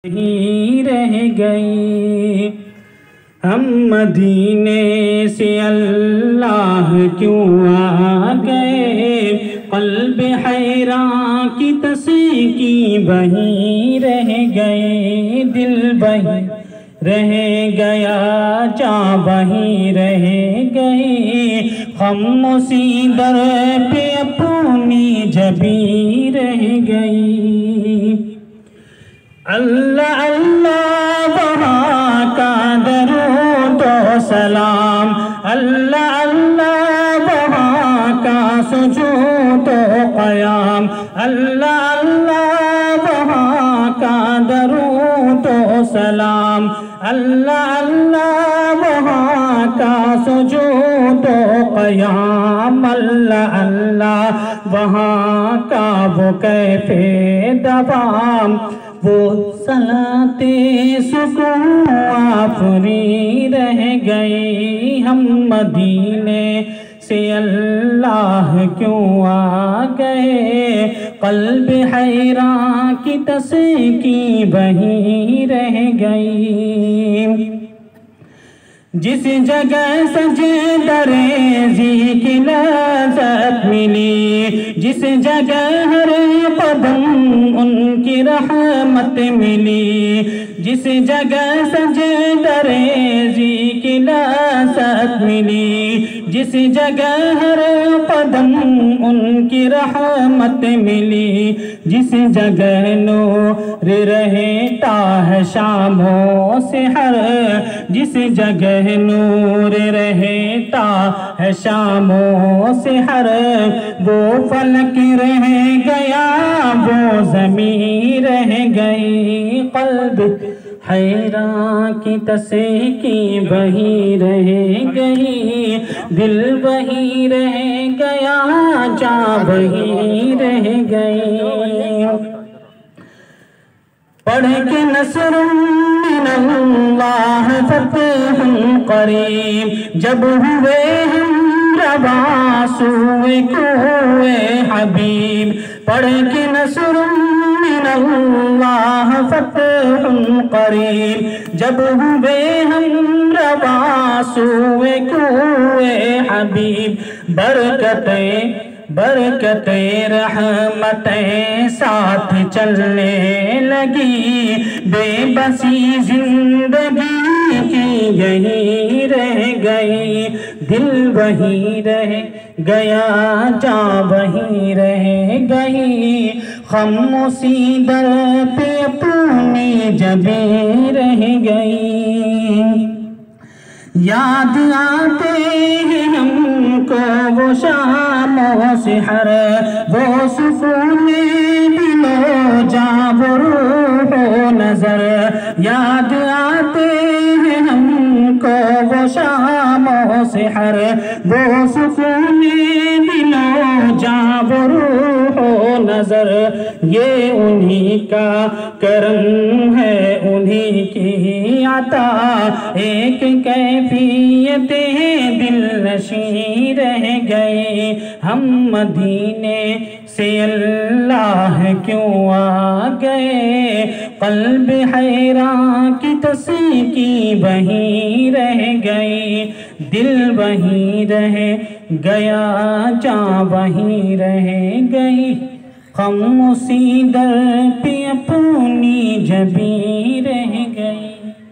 ہی رہ گئی۔ ہم مدینے سے اللہ کیوں آ گئے، قلب حیران کی تسکی وہیں رہ گئے، دل وہیں رہ گیا، جاں وہیں رہ گئی، غم اسی در پہ اپنی جبیں رہ گئی۔ اللہ اللہ وہاں کا درود و سلام، اللہ اللہ وہاں کا سجود و قیام، اللہ اللہ وہاں کا درود و سلام، اللہ اللہ وہاں کا سجود و قیام، اللہ اللہ وہاں کا وہ کیف دوام، وہ صلاۃ سکون آفری رہ گئی۔ ہم مدینے سے اللہ کیوں آ گئے، قلب حیران کی تسکی وہیں رہ گئی۔ جس جگہ سجدہ ریزی کی لذت ملی، جس جگہ ہر قدم ان کی رحمت ملی، جس جگہ سجدہ ریزی کی لذت ملی، جس جگہ ہر قدم ان کی رحمت ملی، جس جگہ نور رہتا ہے شاموں سے ہر، جس جگہ نور رہتا ہے شاموں سے ہر، وہ فلک رہ گیا، وہ زمین رہ گئی، قلب حیران کی تسکی وہیں رہ گئی، دل وہیں رہ گیا، جاں وہیں رہ گئی۔ پڑھ کے نصر من اللہ فتح قریب، جب ہوئے ہم رواں سوئے کوئے حبیب، پڑھ کے نصر من اللہ فتح قریب، جب ہوئے ہم رواں سوئے کوئے حبیب، برکتیں رحمتیں ساتھ چلنے لگی، بے بسی زندگی کی یہی رہ گئی، دل وہیں رہ گیا، جاں وہیں رہ گئی، غم اسی در پہ اپنی جبیں رہ گئی۔ یاد آتے ہیں ہم کو وہ شاموں سے ہر، وہ سکون دل و جاں و روح و نظر، یاد آتے ہیں ہم کو وہ شاموں سے ہر، وہ سکون دل و جاں و روح و نظر، یہ انہی کا کرم ہے، انہی کی عطا، ایک کیفیت دل نشیں رہ گئی۔ ہم مدینے سے اللہ کیوں آ گئے، قلب حیران کی تسکی وہیں رہ گئی، دل وہیں رہ گیا، جاں وہیں رہ گئی، غم اسی در پہ اپنی جبیں رہ گئی۔